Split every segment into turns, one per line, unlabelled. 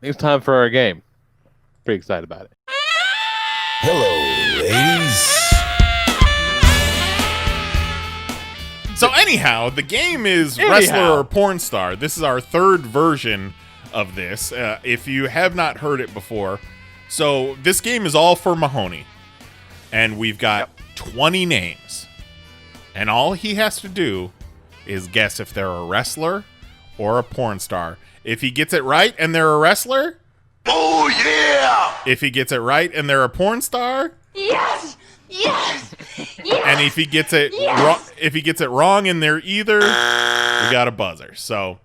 it's time for our game. Pretty excited about it.
Hello, ladies.
So anyhow, the game is Wrestler or Porn Star. This is our third version of this. If you have not heard it before, so this game is all for Mahoney, and we've got 20 names, and all he has to do is guess if they're a wrestler or a porn star. If he gets it right and they're a wrestler, oh yeah! If he gets it right and they're a porn star,
Yes! Yes! Yes!
and if he gets it if he gets it wrong and they're either, we got a buzzer. So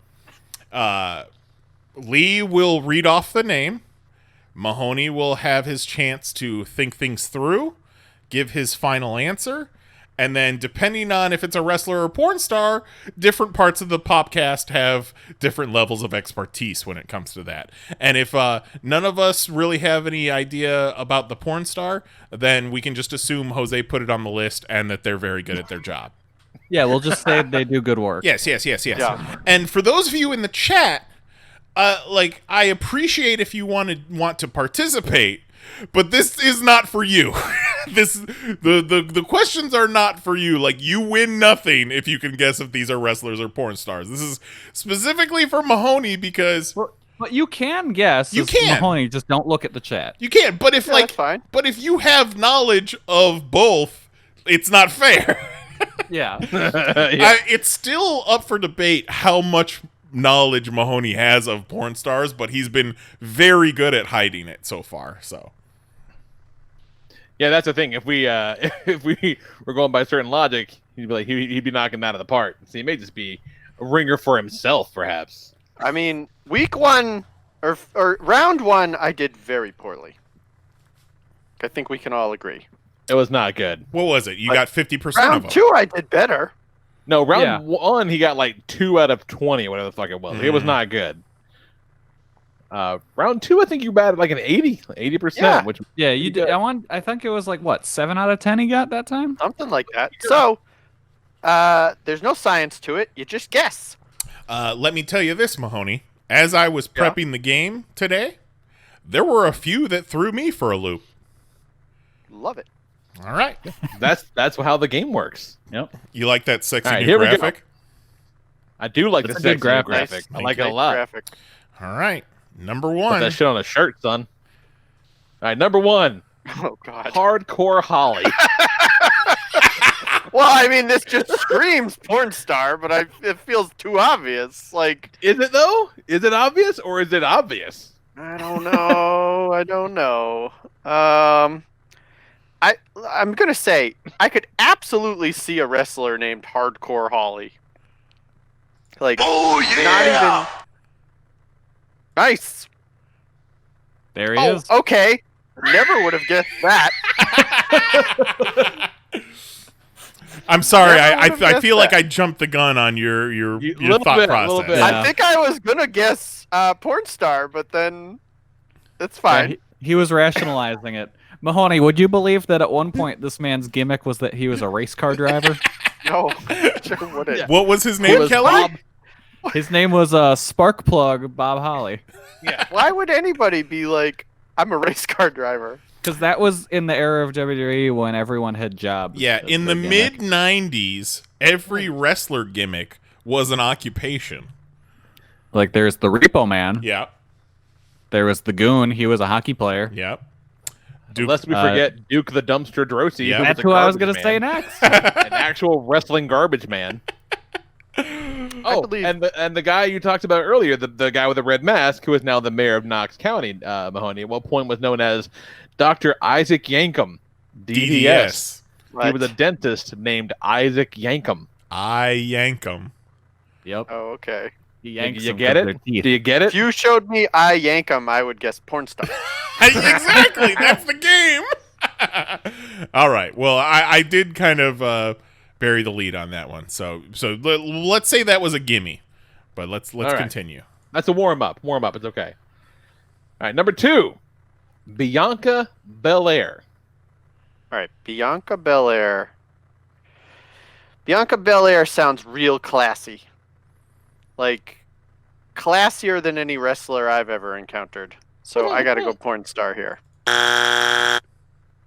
Lee will read off the name. Mahoney will have his chance to think things through, give his final answer, and then depending on if it's a wrestler or porn star, different parts of the podcast have different levels of expertise when it comes to that. And if none of us really have any idea about the porn star, then we can just assume Jose put it on the list and that they're very good at their job.
Yeah, we'll just say they do good work.
Yes. Yeah. And for those of you in the chat, I appreciate if you want to participate, but this is not for you. The questions are not for you. Like, you win nothing if you can guess if these are wrestlers or porn stars. This is specifically for Mahoney because
But you can guess.
You can.
Mahoney, just don't look at the chat.
you can't. But if
that's fine.
but if you have knowledge of both, it's not fair.
Yeah.
It's still up for debate how much knowledge Mahoney has of porn stars, but he's been very good at hiding it so far. So.
Yeah, that's the thing. If we were going by certain logic, he'd be like he'd be knocking that out of the park. So he may just be a ringer for himself, perhaps.
I mean, week one or round one, I did very poorly. I think we can all agree.
It was not good.
What was it? You got 50% of them.
Round two, I did better.
No, round one he got like 2 out of 20, whatever the fuck it was. It was not good. Round two, I think you batted like an 80%.
Yeah.
Which
You did. I think it was like what 7 out of 10 he got that time.
Something like that. So, there's no science to it. You just guess.
Let me tell you this, Mahoney. As I was prepping the game today, there were a few that threw me for a loop.
Love it.
All right.
that's how the game works.
Yep.
You like that sexy
All right,
new
here we go.
graphic?
I do like
It's
the
a good
sexy
graphic.
I like it a
Nice
lot.
graphic.
All right. Number
Put
one.
that shit on a shirt, son. All right, number one,
Oh God.
Hardcore Holly.
Well, I mean, this just screams porn star, but it feels too obvious. Like,
Is it though? Is it obvious or is it obvious?
I don't know. I don't know. I'm gonna say I could absolutely see a wrestler named Hardcore Holly. Like, not even nice.
There he
Oh,
is.
okay. Never would have guessed that.
I'm sorry.
Never
I
would've guessed
feel like
that.
I jumped the gun on your
little
thought
bit,
process.
little bit.
Yeah.
I think I was gonna guess porn star, but then it's fine.
Yeah, he was rationalizing it. Mahoney, would you believe that at one point this man's gimmick was that he was a race car driver?
No, sure wouldn't.
What was his name,
was
Kelly?
Bob. His name was Sparkplug Bob Holly.
Why would anybody be like, I'm a race car driver?
Because that was in the era of WWE when everyone had jobs.
Yeah,
as
in the
their
mid
gimmick.
'90s, every wrestler gimmick was an occupation.
Like there's the Repo Man.
Yeah,
There was the Goon. He was a hockey player.
yeah. Duke,
Lest we forget Duke the Dumpster Drosy.
Yeah.
who
That's
a
who I was
garbage
gonna
man.
say next.
An actual wrestling garbage man. Oh,
believe-
and the guy you talked about earlier, the guy with the red mask, who is now the mayor of Knox County, Mahoney, at one point was known as Dr. Isaac Yankum, DDS.
DDS.
He was a dentist named Isaac Yankum.
I yank 'em.
Yep.
Oh, okay.
He
You
yanks them
get
'cause
it?
they're teeth.
Do you get
If
it?
you showed me I yank 'em, I would guess porn star.
Exactly. That's the game. All right. Well, I did kind of bury the lead on that one. So let's say that was a gimme, but let's
right.
continue.
That's a warm up. Warm up. It's okay. All right, number 2, Bianca Belair.
All right, Bianca Belair. Bianca Belair sounds real classy. Like, classier than any wrestler I've ever encountered. So I gotta go porn star here.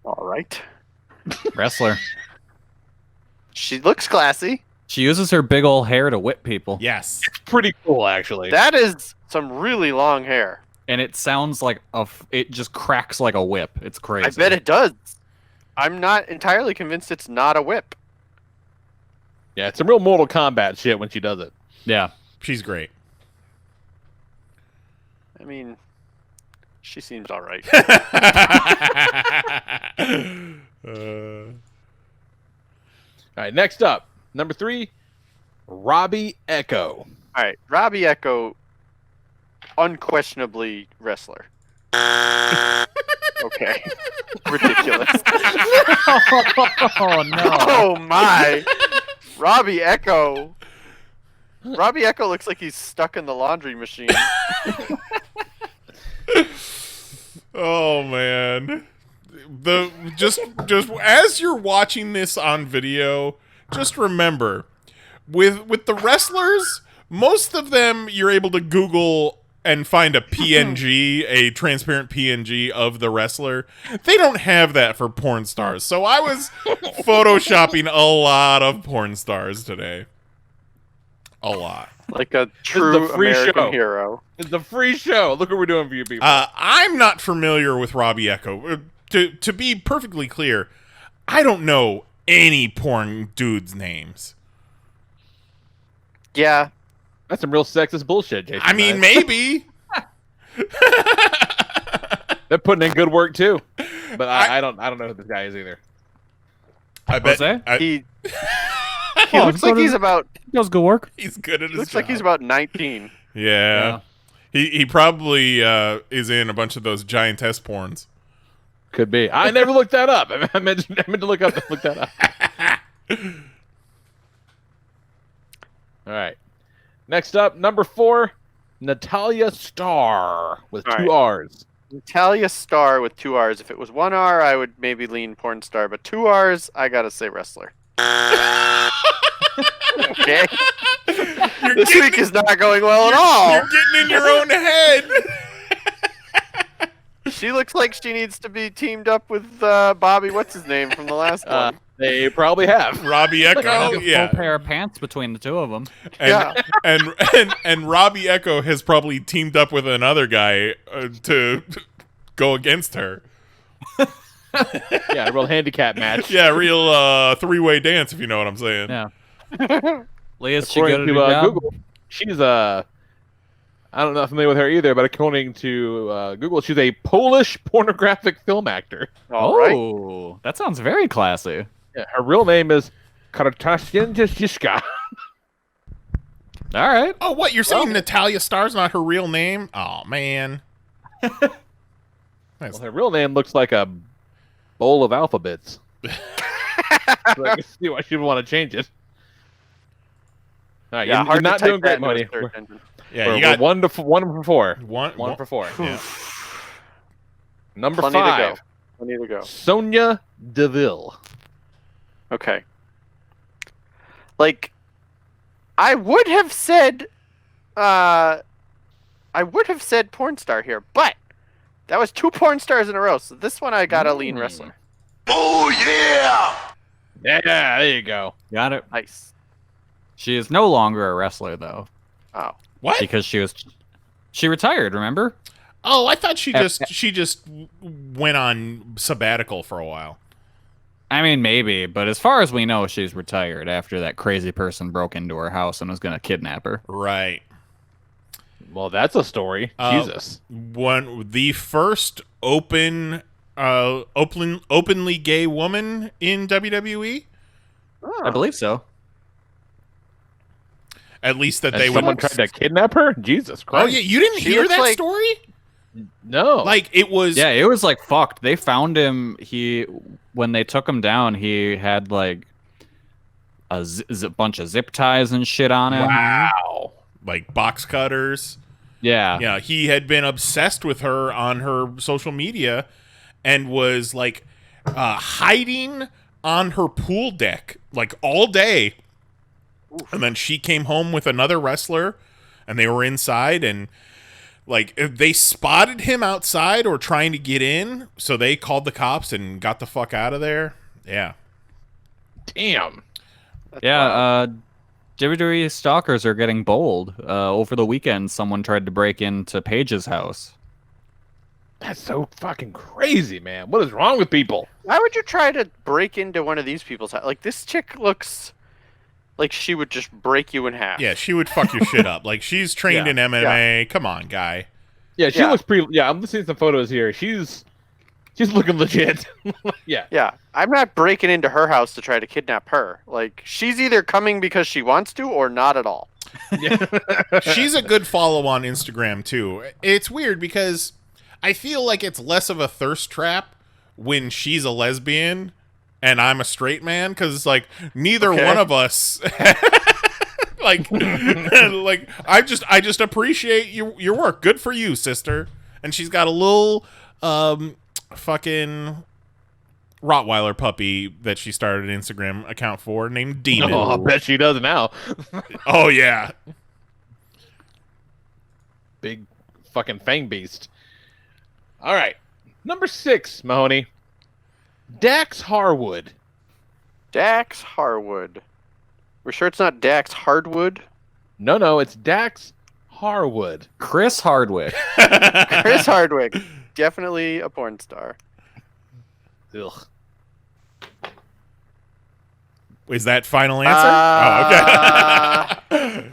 All right.
Wrestler.
She looks classy.
She uses her big old hair to whip people.
Yes.
It's pretty cool, actually.
That is some really long hair.
And it sounds like it just cracks like a whip. It's crazy.
I bet it does. I'm not entirely convinced it's not a whip.
Yeah, it's some real Mortal Kombat shit when she does it.
Yeah.
She's great.
I mean, she seems all right.
All right, next up, number 3, Robbie Echo.
All right, Robbie Echo, unquestionably wrestler. Okay. Ridiculous.
Oh no.
Oh my. Robbie Echo. Robbie Echo looks like he's stuck in the laundry machine.
Oh man. Just as you're watching this on video, just remember with the wrestlers, most of them you're able to Google and find a PNG, a transparent PNG of the wrestler. They don't have that for porn stars. So I was photoshopping a lot of porn stars today. A lot.
Like a true
free
American
show.
hero.
It's a free show. Look what we're doing for you people.
I'm not familiar with Robbie Echo. To be perfectly clear, I don't know any porn dudes' names.
Yeah.
That's some real sexist bullshit, Jason.
I mean, maybe.
They're putting in good work too. But I don't know who this guy is either.
I bet
Jose?
He
Oh,
looks like he's about
does good work.
he's good at his
looks
job.
like he's about 19.
Yeah. He probably is in a bunch of those giantess porns.
Could be. I never looked that up. I meant to look that up. All right. Next up, number 4, Natalia Star with
All
2
right.
R's.
Natalia Star with 2 R's. If it was 1 R, I would maybe lean porn star, but 2 R's, I gotta say wrestler. Okay. This week is not going well at all.
You're getting in your own head.
She looks like she needs to be teamed up with Bobby, what's his name from the last one?
They probably have.
Robbie Echo,
Like a
yeah.
full pair of pants between the two of them.
And, and Robbie Echo has probably teamed up with another guy to go against her.
Yeah, a real handicap match.
Yeah, real three-way dance, if you know what I'm saying.
Yeah. Leah's she
According
good at
to
her job?
Google, she's I'm not familiar with her either, but according to Google, she's a Polish pornographic film actor.
All right.
Oh, that sounds very classy.
Yeah, her real name is Katarzyna.
All right.
Oh, what? You're saying Natalia Star's not her real name? Oh, man.
Well, her real name looks like a bowl of alphabets. So I can see why she would want to change it. All right,
Yeah,
you're
hard
not
to type
doing great,
that into a
Mahoney.
search engine.
Yeah,
We're
you got
1 for 4.
one
1 for 4.
Yeah.
Number
Plenty to
5,
go. Plenty to go.
Sonia Deville.
Okay. Like, I would have said porn star here, but that was 2 porn stars in a row. So this one I gotta lean wrestler.
Yeah, there you go.
Got it.
Nice.
She is no longer a wrestler though,
Oh,
What?
because she retired. Remember?
Oh, I thought she just went on sabbatical for a while.
I mean, maybe, but as far as we know, she's retired after that crazy person broke into her house and was going to kidnap her.
Right.
Well, that's a story. Jesus.
The first openly gay woman in WWE.
I believe so.
At least that
And
they
someone
would.
tried to kidnap her? Jesus Christ.
Oh yeah, you didn't
She
hear
looks
that
like-
story?
No.
Like it was.
Yeah, it was like fucked. They found him. When they took him down, he had like a bunch of zip ties and shit on him.
Wow.
Like box cutters.
Yeah.
Yeah, he had been obsessed with her on her social media and was like hiding on her pool deck like all day. And then she came home with another wrestler and they were inside, and like they spotted him outside or trying to get in, so they called the cops and got the fuck out of there. Yeah.
Damn.
That's
Yeah,
wild.
WWE stalkers are getting bold. Over the weekend, someone tried to break into Paige's house.
That's so fucking crazy, man. What is wrong with people?
Why would you try to break into one of these people's house? Like, this chick looks like she would just break you in half.
Yeah, she would fuck your shit up. Like, she's trained
Yeah,
in MMA. Come on, guy.
Yeah, she
Yeah.
looks pretty. Yeah, I'm seeing some photos here. She's looking legit. Yeah.
Yeah, I'm not breaking into her house to try to kidnap her. Like, she's either coming because she wants to or not at all.
She's a good follow on Instagram, too. It's weird because I feel like it's less of a thirst trap when she's a lesbian and I'm a straight man, because it's like neither
Okay.
one of us like like I just appreciate your work. Good for you, sister. And she's got a little fucking Rottweiler puppy that she started an Instagram account for named Demon.
Oh, I bet she does now.
Oh yeah.
Big fucking fang beast. All right. Number 6, Mahoney. Dax Harwood.
Dax Harwood. We're sure it's not Dax Hardwood?
No, it's Dax Harwood.
Chris Hardwick.
Chris Hardwick. Definitely a porn star.
Ugh.
Is that final answer? Oh, okay.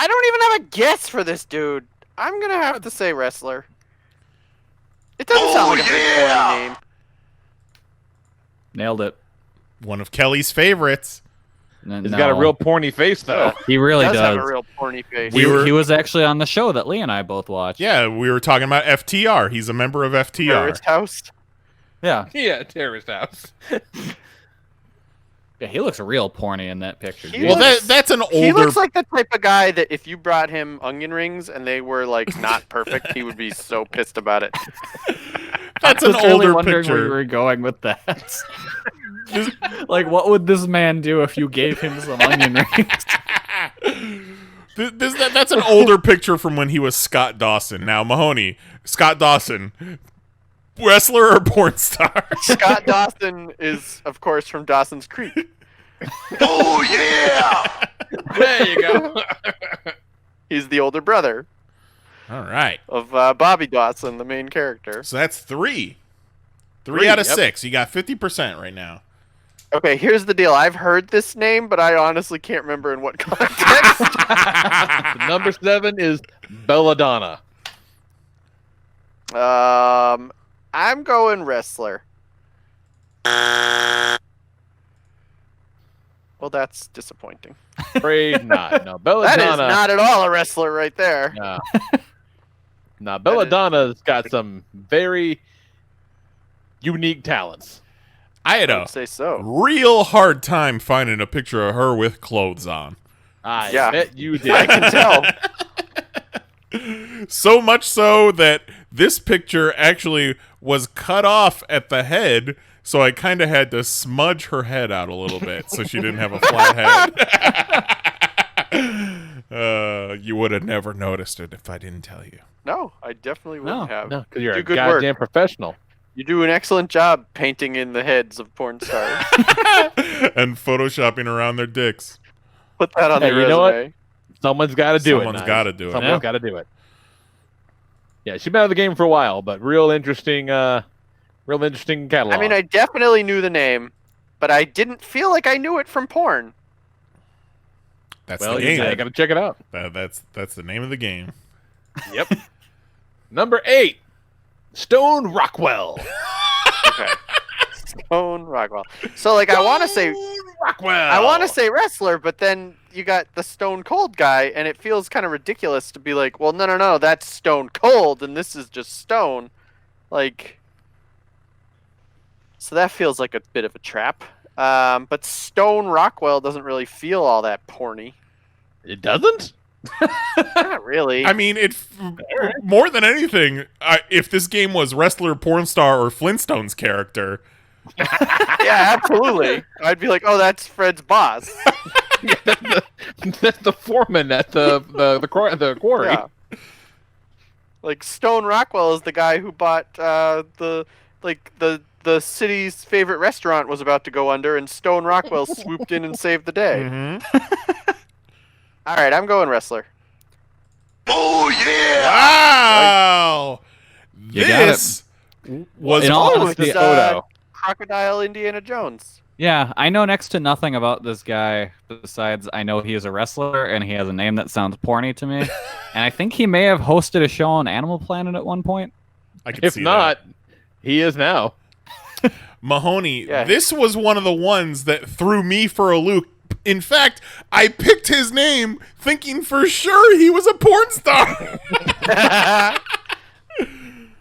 I don't even have a guess for this dude. I'm gonna have to say wrestler. It doesn't sound like a big porn name.
Nailed it.
One of Kelly's favorites.
He's got a real porny face, though.
He really
Does have
does.
a real porny face.
We were-
He was actually on the show that Lee and I both watched.
Yeah, we were talking about FTR. He's a member of FTR.
Terrorist House.
Yeah.
Yeah, Terrorist House.
Yeah, he looks real porny in that picture.
He
dude.
Well,
looks-
that's an
He
older.
looks like the type of guy that if you brought him onion rings and they were like not perfect, he would be so pissed about it.
That's
I
an
was really
older
wondering where you
picture.
were going with that. Like, what would this man do if you gave him some onion rings?
That's an older picture from when he was Scott Dawson. Now Mahoney, Scott Dawson, wrestler or porn star?
Scott Dawson is, of course, from Dawson's Creek.
Oh yeah!
There you go.
He's the older brother
All right,
of Bobby Dawson, the main character.
so that's three. Three
Three,
out of
yep.
6. You got 50% right now.
Okay, here's the deal. I've heard this name, but I honestly can't remember in what context.
Number 7 is Belladonna.
I'm going wrestler. Well, that's disappointing.
Afraid not. No,
That
Belladonna.
is not at all a wrestler right there.
No. No, Belladonna's got some very unique talents.
I had
I
a
would say so.
real hard time finding a picture of her with clothes on.
I
Yeah.
bet you did.
I can tell.
So much so that this picture actually was cut off at the head, so I kind of had to smudge her head out a little bit so she didn't have a flat head. You would have never noticed it if I didn't tell you.
No, I definitely wouldn't have.
No, because you're
Do
a
good
goddamn
work.
professional.
You do an excellent job painting in the heads of porn stars.
And photoshopping around their dicks.
Put that on
Hey,
the
you
resume.
know what? Someone's got to do it.
Someone's
Knives.
gotta do it.
Someone's
Yeah.
got to do it. Yeah, she's been out of the game for a while, but real interesting catalog.
I mean, I definitely knew the name, but I didn't feel like I knew it from porn.
That's
well,
the
you
game.
got to check it out.
That's the name of the game.
Yep. Number 8, Stone Rockwell.
Okay. Stone Rockwell. So, like, I want to say
Rockwell.
I want to say wrestler, but then you got the Stone Cold guy, and it feels kind of ridiculous to be like, well, no, that's Stone Cold, and this is just Stone. Like, so that feels like a bit of a trap. But Stone Rockwell doesn't really feel all that porny.
It doesn't.
Not really.
I mean, more than anything, if this game was wrestler, porn star, or Flintstones character,
yeah, absolutely. I'd be like, oh, that's Fred's boss.
That's the foreman at the quarry.
Yeah. Like Stone Rockwell is the guy who bought the city's favorite restaurant was about to go under, and Stone Rockwell swooped in and saved the day.
Mm-hmm.
All right, I'm going wrestler.
Oh yeah!
Wow!
You got
This was
In all
Oh,
honesty,
it's
Odo.
Crocodile Indiana Jones.
Yeah, I know next to nothing about this guy besides I know he is a wrestler and he has a name that sounds porny to me. And I think he may have hosted a show on Animal Planet at one point.
I can
If
see
not, he is now.
that. Mahoney,
Yeah.
this was one of the ones that threw me for a loop. In fact, I picked his name thinking for sure he was a porn star.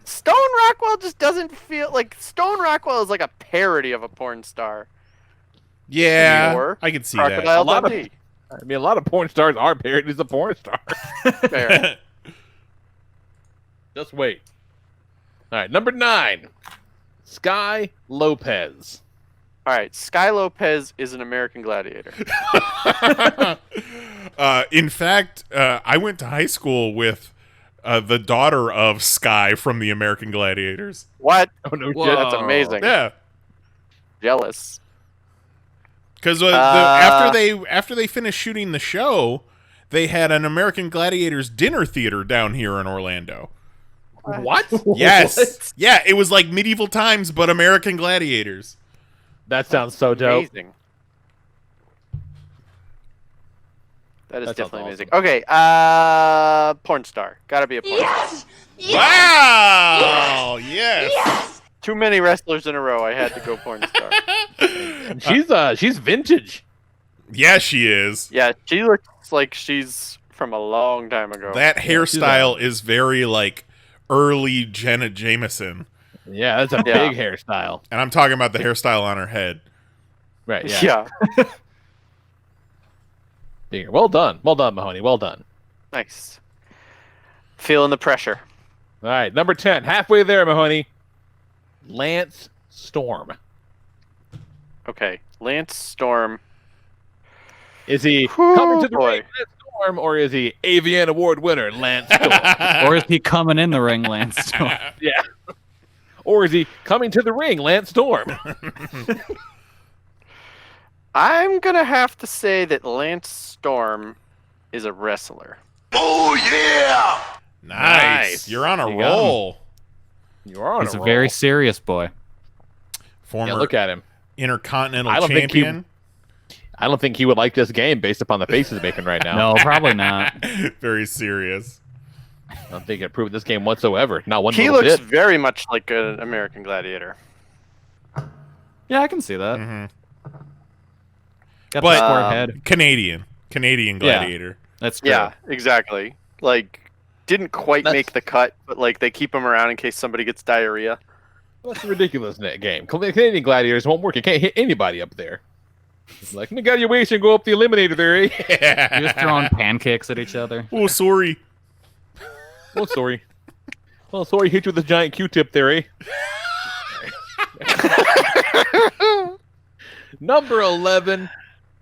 Stone Rockwell just doesn't feel like Stone Rockwell is like a parody of a porn star.
Yeah,
Or
I can see that.
Crocodile
A lot of-
Dundee.
I mean, a lot of porn stars are parodies of porn stars.
Fair.
Just wait. All right, number 9, Sky Lopez.
All right, Sky Lopez is an American Gladiator.
In fact, I went to high school with the daughter of Sky from the American Gladiators.
What?
Oh no
Whoa.
shit!
That's amazing.
Yeah,
Jealous.
because after they finished shooting the show, they had an American Gladiators dinner theater down here in Orlando.
What?
Yes, yeah, it was like medieval times, but American Gladiators.
That sounds so dope.
Amazing. That is
That sounds
definitely amazing.
awesome.
Okay, porn star. Gotta be a porn star.
Yes! Yes!
Wow! Yes.
Yes!
Too many wrestlers in a row. I had to go porn star.
And she's vintage.
Yeah, she is.
Yeah, she looks like she's from a long time ago.
That hairstyle is very like early Janet Jameson,
Yeah, that's a
Yeah.
big hairstyle.
and I'm talking about the hairstyle on her head.
Right. Yeah.
Yeah.
Well done, Mahoney. Well done.
Nice. Feeling the pressure.
All right, number 10, halfway there, Mahoney. Lance Storm.
Okay, Lance Storm.
Is he
Whew,
coming to the
boy.
ring, Lance Storm, or is he AVN Award winner Lance Storm?
Or is he coming in the ring, Lance Storm?
Yeah. Or is he coming to the ring, Lance Storm?
I'm gonna have to say that Lance Storm is a wrestler.
Oh yeah!
Nice. You're on a
You got him.
roll.
You are on
He's a
roll.
very serious boy.
Former
Yeah, look at him.
Intercontinental
I don't think he-
champion.
I don't think he would like this game based upon the face he's making right now.
No, probably not.
Very serious.
I don't think he improved this game whatsoever. Not one
He
little
looks
bit.
very much like an American Gladiator.
Yeah, I can see that.
hmm
Got
But
the square head.
Canadian
Yeah.
Gladiator.
That's true.
Yeah, exactly. Like, didn't quite
That's-
make the cut, but like they keep him around in case somebody gets diarrhea.
That's a ridiculous game. Canadian Gladiators won't work. You can't hit anybody up there. It's like, you got your waist and go up the eliminator there, eh?
You're just throwing pancakes at each other.
Oh, sorry.
Oh, sorry. Oh, sorry, hit you with a giant Q-tip there, eh? Number 11,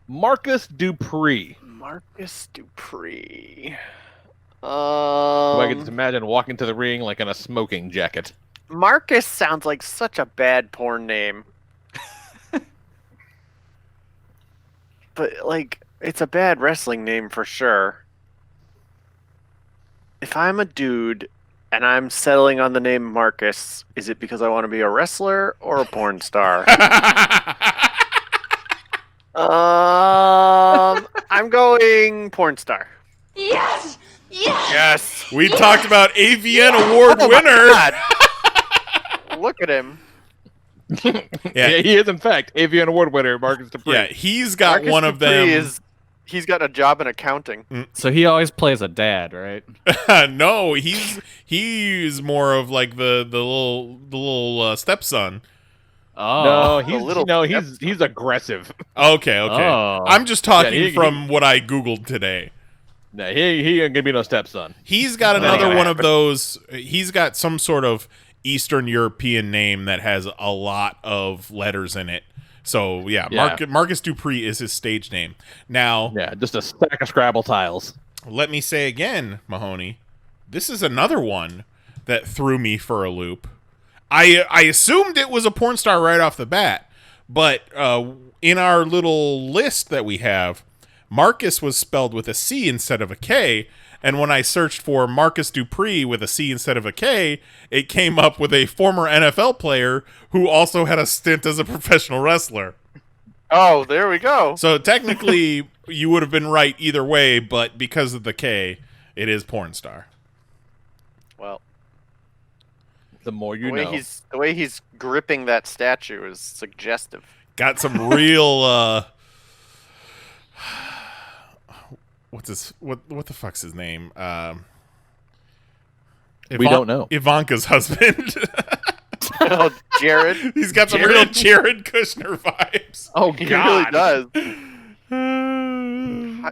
Marcus Dupree.
Marcus Dupree.
I can just imagine walking to the ring like in a smoking jacket.
Marcus sounds like such a bad porn name. But like, it's a bad wrestling name for sure. If I'm a dude and I'm settling on the name Marcus, is it because I want to be a wrestler or a porn star? I'm going porn star.
Yes! Yes!
Yes.
We talked about AVN award winner.
God. Look at him.
Yeah, he is, in fact, AVN Award winner, Marcus Dupree.
Yeah, he's got
Marcus
one of
Dupree
them.
he's got a job in accounting.
So he always plays a dad, right?
No, he's more of like the little stepson.
Oh.
No, he's aggressive.
Okay.
Oh.
I'm just talking
Yeah, he-
from what I googled today.
No, he ain't gonna be no stepson.
He's got
That ain't
another
gonna
one of
happen.
those. He's got some sort of Eastern European name that has a lot of letters in it So yeah,
Yeah.
Marcus Dupree is his stage name. Now,
Yeah, just a stack of Scrabble tiles.
let me say again, Mahoney, this is another one that threw me for a loop. I assumed it was a porn star right off the bat, but in our little list that we have, Marcus was spelled with a C instead of a K, and when I searched for Marcus Dupree with a C instead of a K, it came up with a former NFL player who also had a stint as a professional wrestler.
Oh, there we go.
So technically, you would have been right either way, but because of the K, it is porn star.
Well,
The more you know.
the way he's gripping that statue is suggestive.
Got some real what's his what the fuck's his name?
We don't know.
Ivanka's husband.
Oh, Jared.
He's got some real Jared Kushner vibes.
Oh
He really does.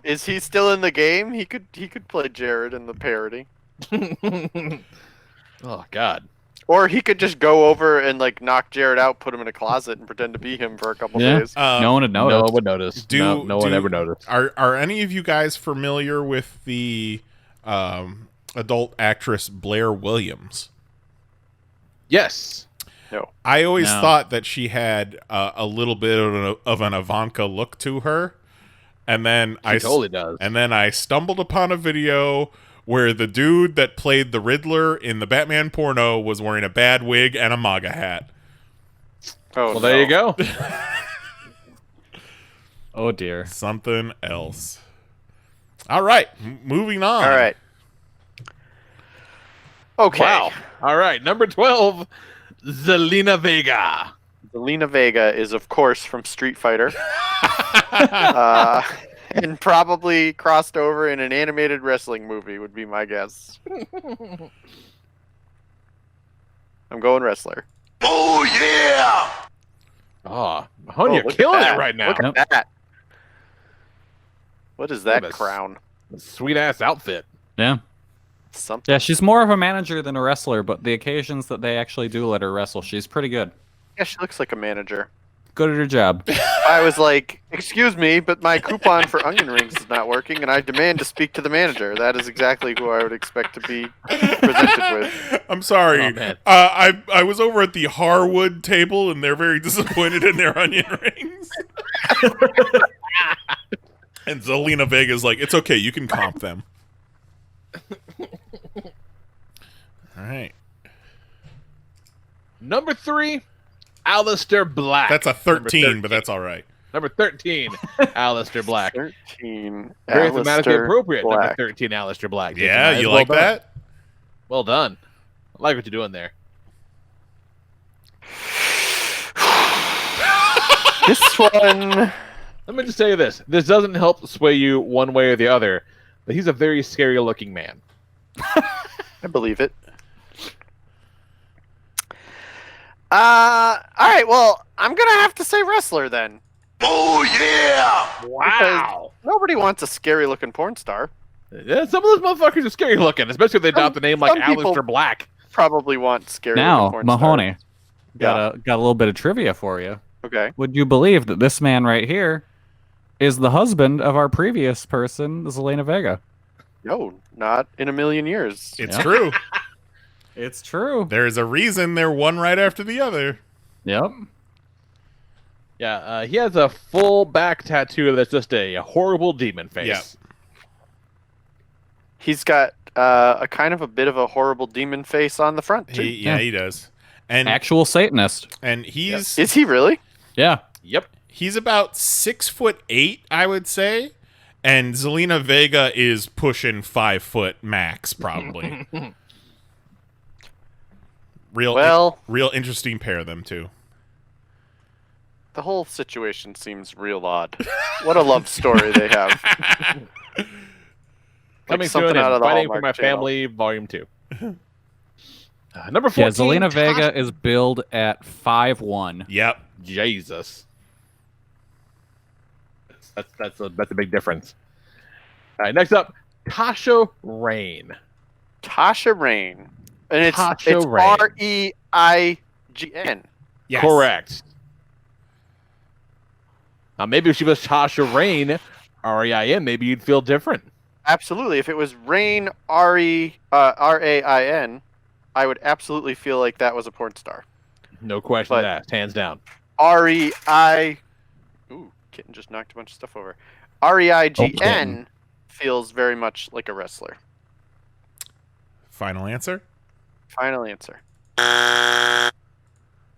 Is he still in the game? He could play Jared in the parody.
Oh God.
Or he could just go over and like knock Jared out, put him in a closet, and pretend to be him for a couple days.
No one would
No
notice.
one would notice. No one ever noticed.
Are any of you guys familiar with the adult actress Blair Williams?
Yes.
No.
I always
No.
thought that she had a little bit of an Ivanka look to her, and then
She totally does.
And then I stumbled upon a video where the dude that played the Riddler in the Batman porno was wearing a bad wig and a MAGA hat.
Oh,
Well, there you go.
Oh dear.
Something else. All right, moving on.
All right. Okay.
Wow. All right. Number 12, Zelina Vega.
Zelina Vega is, of course, from Street Fighter. And probably crossed over in an animated wrestling movie, would be my guess. I'm going wrestler.
Oh yeah!
Oh, Mahoney, you're
look at
killing
that.
it right now.
Look at that. What is that
Look at this.
crown?
Sweet ass outfit.
Yeah.
Something.
Yeah, she's more of a manager than a wrestler, but the occasions that they actually do let her wrestle, she's pretty good.
Yeah, she looks like a manager.
Good at her job.
I was like, excuse me, but my coupon for onion rings is not working, and I demand to speak to the manager. That is exactly who I would expect to be presented with.
I'm sorry.
Oh, man.
I was over at the Harwood table, and they're very disappointed in their onion rings. And Zelina Vega's like, it's okay, you can comp them. All right.
Number 3, Alistair Black.
That's a
Number
13, but that's all right.
Number 13, Alistair Black.
13.
Very thematically
Alistair
appropriate. Number
Black.
13, Alistair Black. Jason,
Yeah,
nice.
you
Well
like
done.
that?
Well done. I like what you're doing there.
This one.
Let me just tell you this. This doesn't help sway you one way or the other, but he's a very scary looking man.
I believe it. All right, well, I'm going to have to say wrestler then.
Oh yeah!
Wow.
Nobody wants a scary looking porn star.
Yeah, some of those motherfuckers are scary looking, especially if they adopt a name like
some people-
Alistair Black.
Probably want scary
Now,
looking porn
Mahoney,
stars.
got a little bit of trivia for you.
Okay.
Would you believe that this man right here is the husband of our previous person, Zelina Vega?
No, not in a million years.
It's
Yeah.
true.
It's true.
There's a reason they're one right after the other.
Yep.
Yeah, he has a full back tattoo that's just a horrible demon face.
Yeah.
He's got a kind of a bit of a horrible demon face on the front, too.
He does. And
Actual Satanist.
and he's
Is he really?
Yeah.
Yep.
he's about 6'8", I would say. And Zelina Vega is pushing 5 foot max, probably.
Well,
real interesting pair of them two.
the whole situation seems real odd. What a love story they have.
Coming
something
soon
out
and
of the
Fighting for
Hallmark
My
Channel.
Family, Volume 2. Number 14.
Yeah, Zelina Vega is billed at 5'1".
Yep.
Jesus. That's a big difference. All right, next up, Tasha Rain.
Tasha Rain. And it's
Tasha Rain.
R-E-I-G-N.
Yes.
Correct. Now, maybe if she was Tasha Rain, R-E-I-N, maybe you'd feel different.
Absolutely. If it was Rain, R-A-I-N, I would absolutely feel like that was a porn star.
No question asked, hands down.
R-E-I... Ooh, kitten just knocked a bunch of stuff over. R-E-I-G-N feels very much like a wrestler.
Final answer?
Final answer.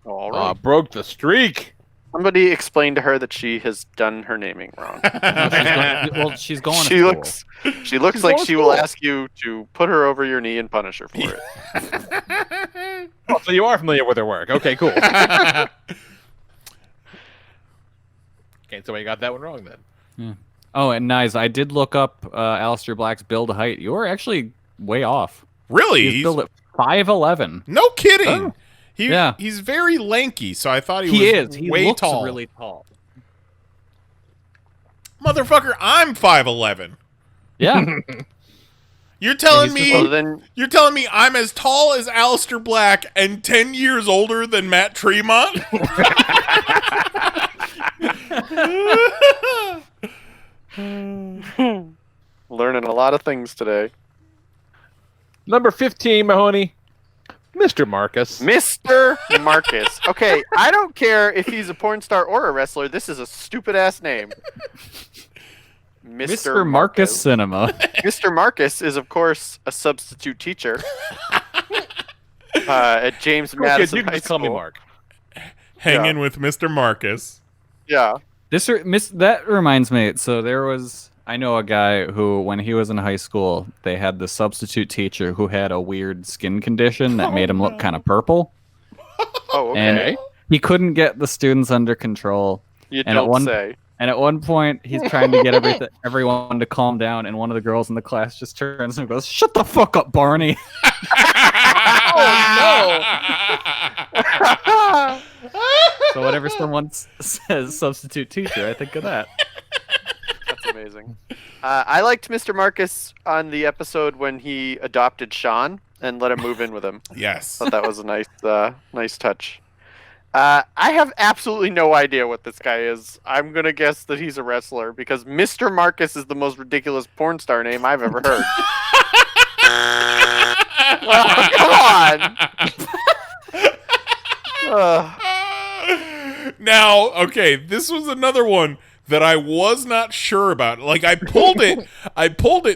All right.
Broke the streak.
Somebody explain to her that she has done her naming wrong.
She's going
She
to
looks like she will ask you to put her over your knee and punish her for it.
Oh, so you are familiar with her work. Okay, cool. Okay, so you got that one wrong then.
Yeah. Oh, and nice. I did look up Aleister Black's build height. You were actually way off.
Really?
He's built at 5'11".
No kidding.
Oh.
He's very lanky, so I thought
He
was
is. He
way
looks
tall.
really tall.
Motherfucker, I'm 5'11".
Yeah.
You're telling
he's just-
me you're telling me I'm as tall as Aleister Black and 10 years older than Matt Tremont?
Learning a lot of things today.
Number 15, Mahoney. Mr. Marcus.
Mr. Marcus. Okay, I don't care if he's a porn star or a wrestler. This is a stupid-ass name.
Mr. Marcus Cinema.
Mr. Marcus is, of course, a substitute teacher at James
Cool, kids,
Madison
you can
High
just call me
School.
Mark.
Hanging with Mr. Marcus.
Yeah.
That reminds me. So I know a guy who, when he was in high school, they had the substitute teacher who had a weird skin condition that made him look kind of purple.
Oh, okay.
And he couldn't get the students under control.
You
and
don't say.
And at one point, he's trying to get everyone to calm down, and one of the girls in the class just turns and goes, "Shut the fuck up, Barney." So whenever someone says substitute teacher, I think of that.
That's amazing. I liked Mr. Marcus on the episode when he adopted Sean and let him move in with him.
Yes.
Thought that was a nice touch. I have absolutely no idea what this guy is. I'm gonna guess that he's a wrestler because Mr. Marcus is the most ridiculous porn star name I've ever heard. Well, come on.
Now, okay, this was another one that I was not sure about. Like, I pulled it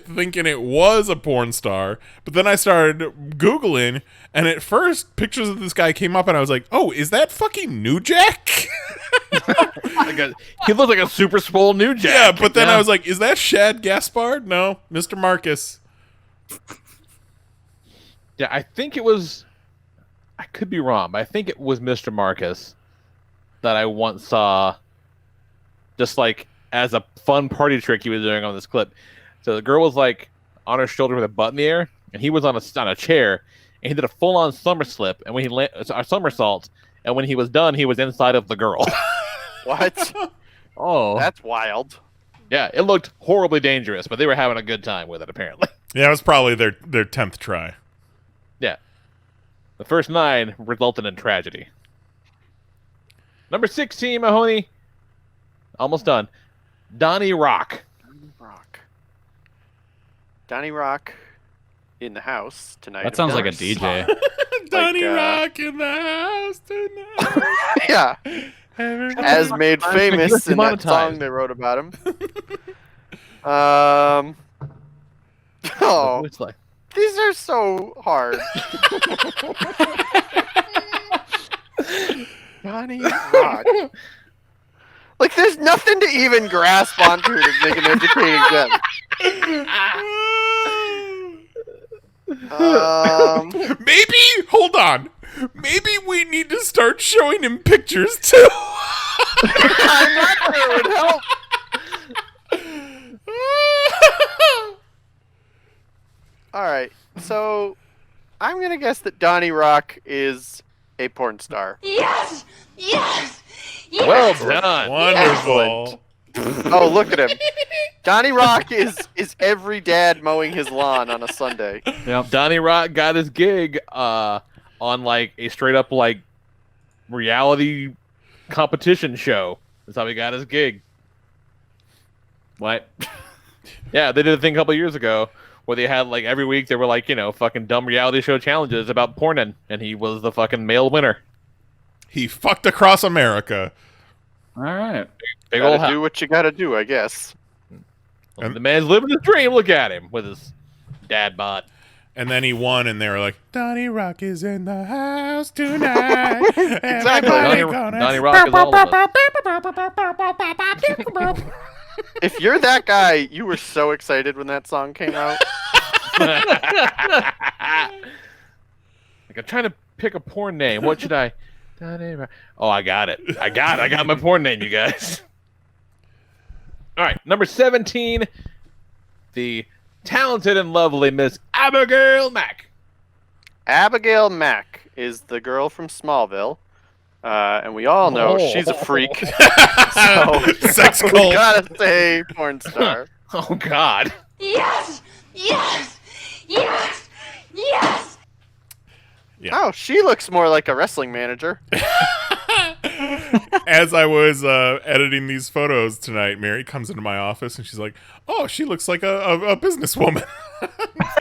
thinking it was a porn star, but then I started Googling, and at first, pictures of this guy came up, and I was like, oh, is that fucking New Jack?
He looked like a super swole New Jack.
Yeah, but then I was like, is that Shad Gaspard? No, Mr. Marcus.
Yeah, I think it was... I could be wrong, but I think it was Mr. Marcus that I once saw just like as a fun party trick he was doing on this clip. So the girl was like on her shoulder with a butt in the air, and he was on a chair, and he did a full-on somersault, and when he somersault, and when he was done, he was inside of the girl.
What?
Oh,
That's wild.
Yeah, it looked horribly dangerous, but they were having a good time with it apparently.
Yeah, it was probably their 10th try.
Yeah. The first 9 resulted in tragedy. Number 16, Mahoney. Almost done. Donnie Rock.
Donnie Rock in the house tonight.
that sounds like a
of course.
DJ.
Donnie Rock in the house tonight.
Yeah. As made famous in that
Demonetized.
song they wrote about him. Oh,
It's like,
these are so hard. Donnie Rock. Like, there's nothing to even grasp onto to make an educated guess.
Maybe, hold on. Maybe we need to start showing him pictures too.
I'm not sure it would help. All right, so I'm gonna guess that Donnie Rock is a porn star.
Yes! Yes! Yes!
well done.
Wonderful.
Oh, look at him. Donnie Rock is every dad mowing his lawn on a Sunday.
Yep.
Donnie Rock got his gig on like a straight up like reality competition show. That's how he got his gig.
What?
Yeah, they did a thing a couple years ago where they had like every week they were like, fucking dumb reality show challenges about porn, and he was the fucking male winner.
He fucked across America.
All right.
Big old
Gotta do what you gotta do, I guess.
the man's living his dream. Look at him with his dad bod.
And then he won, and they were like, Donnie Rock is in the house tonight.
Exactly.
Donnie Rock is all of us.
If you're that guy, you were so excited when that song came out.
Like, I'm trying to pick a porn name. What should I? Oh, I got it. I got my porn name, you guys. All right, number 17, the talented and lovely Miss Abigail Mack.
Abigail Mack is the girl from Smallville, and we all know she's a freak. So
Sex
we
cult.
gotta say porn star.
Oh God.
Yes! Yes! Yes! Yes!
Yeah.
Oh, she looks more like a wrestling manager.
As I was editing these photos tonight, Mary comes into my office and she's like, "Oh, she looks like a businesswoman."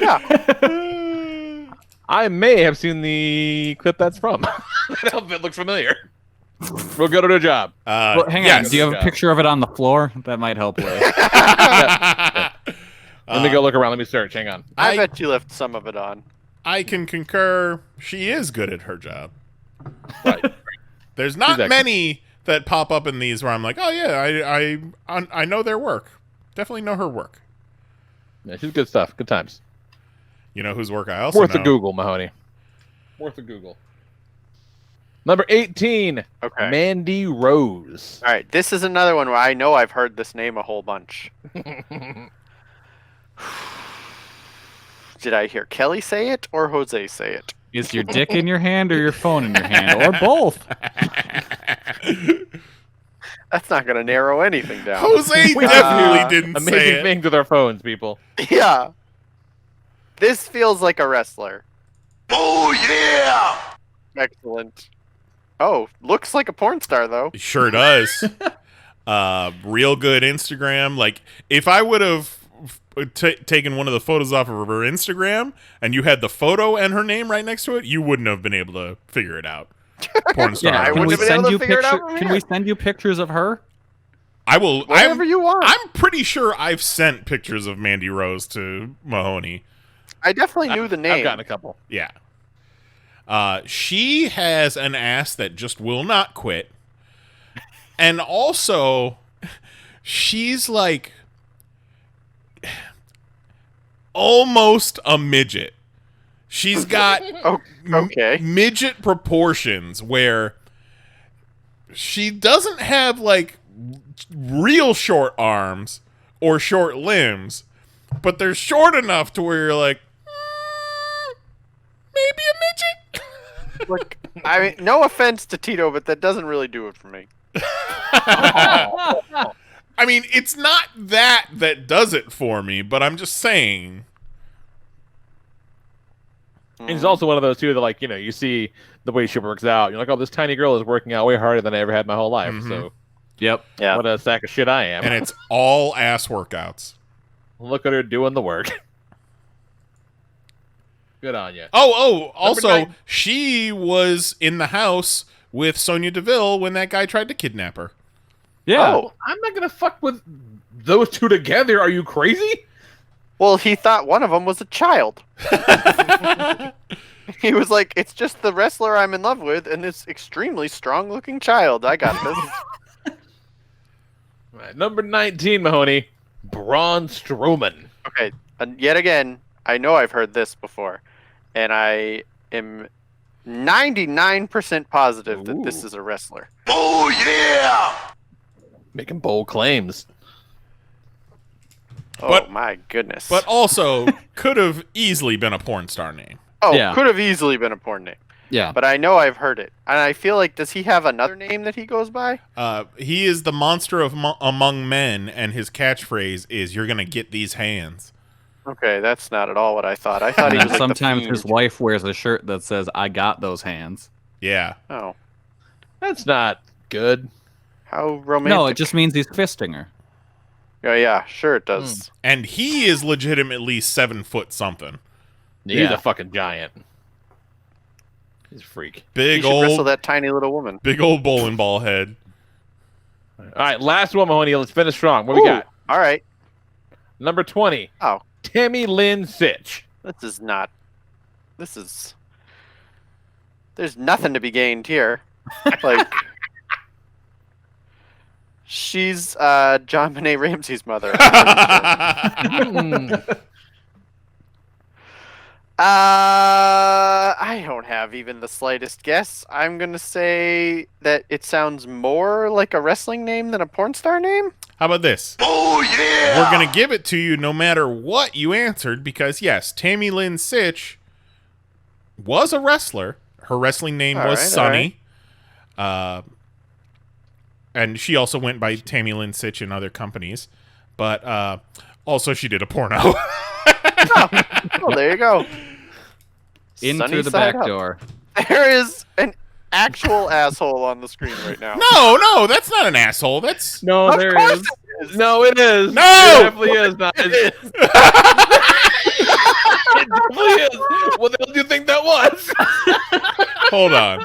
Yeah.
I may have seen the clip that's from. That outfit looks familiar. We'll go to the job.
Well, hang on.
yes.
Do you have a picture of it on the floor? That might help later.
Let me go look around. Let me search. Hang on.
I bet you left some of it on.
I can concur. She is good at her job.
Right.
There's not
Exactly.
many that pop up in these where I'm like, oh yeah, I know their work. Definitely know her work.
Yeah, she's good stuff. Good times.
You know whose work I also
Worth
know?
a Google, Mahoney. Worth a Google. Number 18,
Okay.
Mandy Rose.
All right, this is another one where I know I've heard this name a whole bunch. Did I hear Kelly say it or Jose say it?
Is your dick in your hand or your phone in your hand? Or both?
That's not going to narrow anything down.
Jose definitely didn't say
Amazing
it.
things with our phones, people.
Yeah. This feels like a wrestler.
Oh yeah!
Excellent. Oh, looks like a porn star, though.
Sure does. Real good Instagram. Like, if I would have taken one of the photos off of her Instagram and you had the photo and her name right next to it, you wouldn't have been able to figure it out. Porn star.
I
Can
wouldn't
we
have been
send
able to
you
figure it out
picture?
from
Can
here.
we send you pictures of her?
I will.
Whatever you want.
I'm pretty sure I've sent pictures of Mandy Rose to Mahoney.
I definitely knew the name.
I've gotten a couple.
Yeah. She has an ass that just will not quit. And also, she's like almost a midget. She's got
Oh, okay.
midget proportions where she doesn't have like real short arms or short limbs, but they're short enough to where you're like, maybe a midget.
Look, I mean, no offense to Tito, but that doesn't really do it for me.
I mean, it's not that does it for me, but I'm just saying.
And he's also one of those too that, like, you see the way she works out. You're like, oh, this tiny girl is working out way harder than I ever had my whole life. So,
Yep.
Yeah.
what a sack of shit I am.
And it's all ass workouts.
Look at her doing the work. Good on you.
Also,
9.
she was in the house with Sonya Deville when that guy tried to kidnap her.
Yeah.
Oh,
I'm not gonna fuck with those two together. Are you crazy?
well, he thought one of them was a child. He was like, it's just the wrestler I'm in love with and this extremely strong-looking child. I got this.
All right, number 19, Mahoney, Braun Strowman.
Okay, and yet again, I know I've heard this before, and I am 99% positive that this
Ooh.
is a wrestler.
Oh yeah!
Making bold claims.
Oh
But-
my goodness.
But also could have easily been a porn star name.
oh,
Yeah.
could have easily been a porn name.
Yeah.
But I know I've heard it. And I feel like, does he have another name that he goes by?
He is the monster of among men, and his catchphrase is, "You're gonna get these hands."
Okay, that's not at all what I thought. I thought he
And
was like
sometimes
the
his
Fiend.
wife wears a shirt that says, "I got those hands."
Yeah.
Oh,
That's not good.
how romantic.
No, it just means he's fisting her.
Oh yeah, sure it does.
And he is legitimately 7 foot something.
He's
Yeah.
a fucking giant. He's a freak.
He
Big
should wrestle
old,
that tiny little woman.
big old bowling ball head.
All right, last one, Mahoney. Let's finish strong. What we
Ooh,
got?
All right.
Number 20.
Oh,
Tammy Lynn Sitch.
this is not. This is. There's nothing to be gained here. Like. She's John Benet Ramsey's mother. I don't have even the slightest guess. I'm gonna say that it sounds more like a wrestling name than a porn star name.
How about this?
Oh yeah!
We're going to give it to you no matter what you answered because, yes, Tammy Lynn Sitch was a wrestler. Her wrestling name
All
was
right,
Sunny. And she also went by Tammy Lynn Sitch in other companies. But also she did a porno.
Oh, there you go.
In
Sunny
through the
side
back
up.
door.
There is an actual asshole on the screen right now.
No, that's not an asshole. That's...
No,
Of
there
course
is.
it is.
No, it is.
No!
It definitely is. Not. It definitely is. What the hell do you think that was?
Hold on.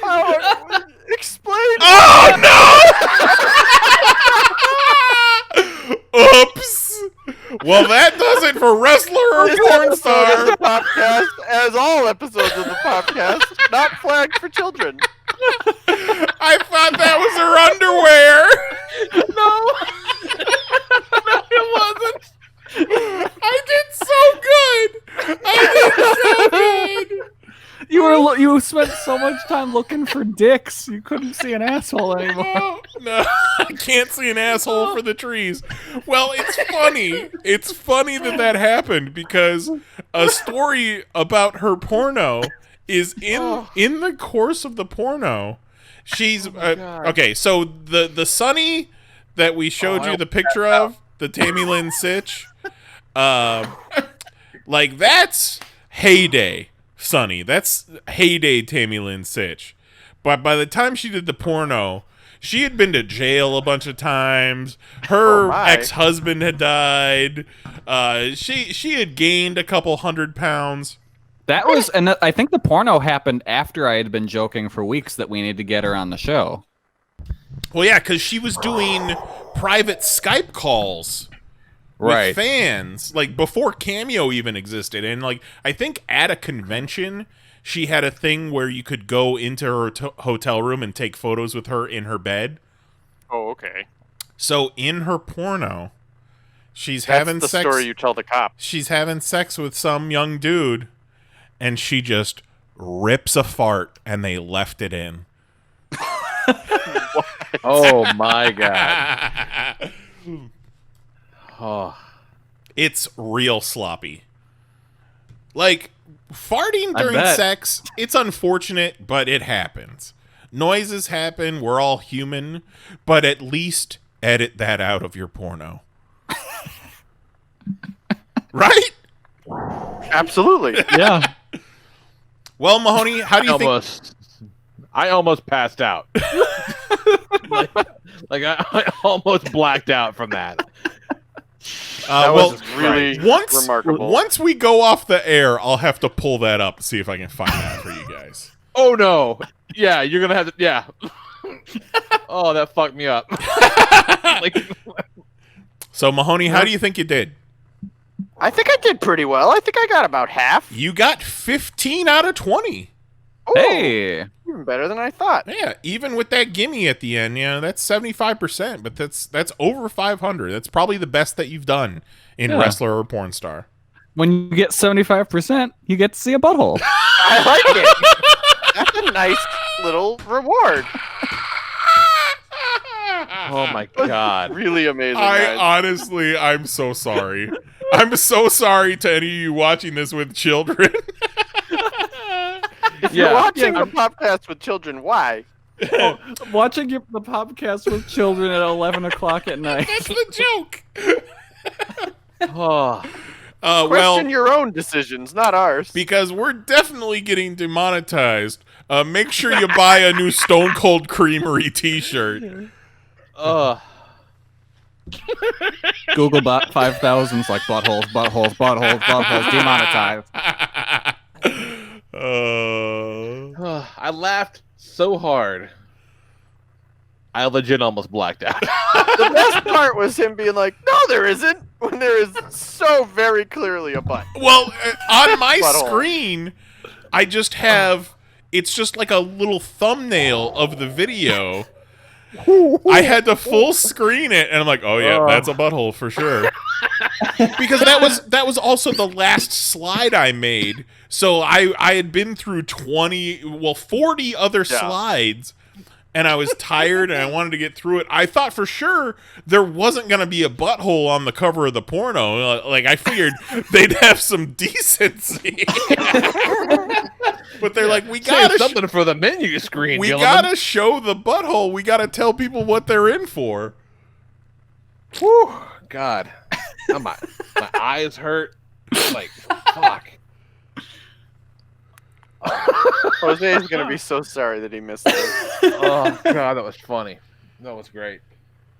Oh, explain.
Oh, no! Oops. Well, that does it for wrestler or
This
porn
episode of
star.
the podcast, as all episodes of the podcast, not flagged for children.
I thought that was her underwear.
No, it wasn't.
I did so good. I did so good.
You spent so much time looking for dicks, you couldn't see an asshole anymore.
No, I can't see an asshole for the trees. Well, it's funny. It's funny that happened because a story about her porno is in the course of the porno. She's okay. So the Sunny that we showed you the picture of, the Tammy Lynn Sitch, like that's heyday Sunny. That's heyday Tammy Lynn Sitch. But by the time she did the porno, she had been to jail a bunch of times. Her ex-husband had died. She had gained a couple 100 pounds.
That was, and I think the porno happened after I had been joking for weeks that we need to get her on the show.
Well, yeah, because she was doing private Skype calls with fans, like before Cameo even existed. And like, I think at a convention, she had a thing where you could go into her hotel room and take photos with her in her bed.
Oh, okay.
So in her porno, she's
That's
having
the
sex.
story you tell the cops.
She's having sex with some young dude, and she just rips a fart, and they left it in.
Oh my god. Oh.
It's real sloppy. Like, farting
I
during
bet.
sex, it's unfortunate, but it happens. Noises happen, we're all human, but at least edit that out of your porno. Right?
Absolutely.
Yeah.
Well, Mahoney, how do you think...
I almost passed out. like I almost blacked out from that.
That was really
once,
remarkable.
Once we go off the air, I'll have to pull that up and see if I can find that for you guys.
Oh no! Yeah, you're gonna have to. Yeah. Oh, that fucked me up.
So, Mahoney, how do you think you did?
I think I did pretty well. I think I got about half.
You got 15 out of 20.
Oh,
Hey.
even better than I thought.
Yeah, even with that gimme at the end, that's 75%, but that's over 500. That's probably the best that you've done in wrestler or porn star.
When you get 75%, you get to see a butthole.
I like it. That's a nice little reward.
Oh my god.
Really amazing, guys.
Honestly, I'm so sorry. I'm so sorry to any of you watching this with children.
If you're watching the podcast with children, why?
Watching the podcast with children at 11 o'clock at night.
That's the joke.
Oh.
Question your own decisions, not ours.
Because we're definitely getting demonetized. Make sure you buy a new Stone Cold Creamery t-shirt.
Googlebot 5000's like buttholes, buttholes, buttholes, buttholes, demonetized.
I laughed so hard. I legit almost blacked out.
The best part was him being like, "No, there isn't," when there is so very clearly a butt.
Well, on my
Butthole.
screen, I just have. It's just like a little thumbnail of the video. I had to full screen it, and I'm like, "Oh yeah, that's a butthole for sure." Because that was also the last slide I made. So I had been through 40 other slides, and I was tired and I wanted to get through it. I thought for sure there wasn't going to be a butthole on the cover of the porno. Like, I figured they'd have some decency. But they're like, we
Save
gotta
something for the menu screen.
we
gentlemen.
gotta show the butthole. We gotta tell people what they're in for.
Whew, God, now my eyes hurt. Like, fuck.
Jose is gonna be so sorry that he missed this.
Oh God, that was funny. That was great.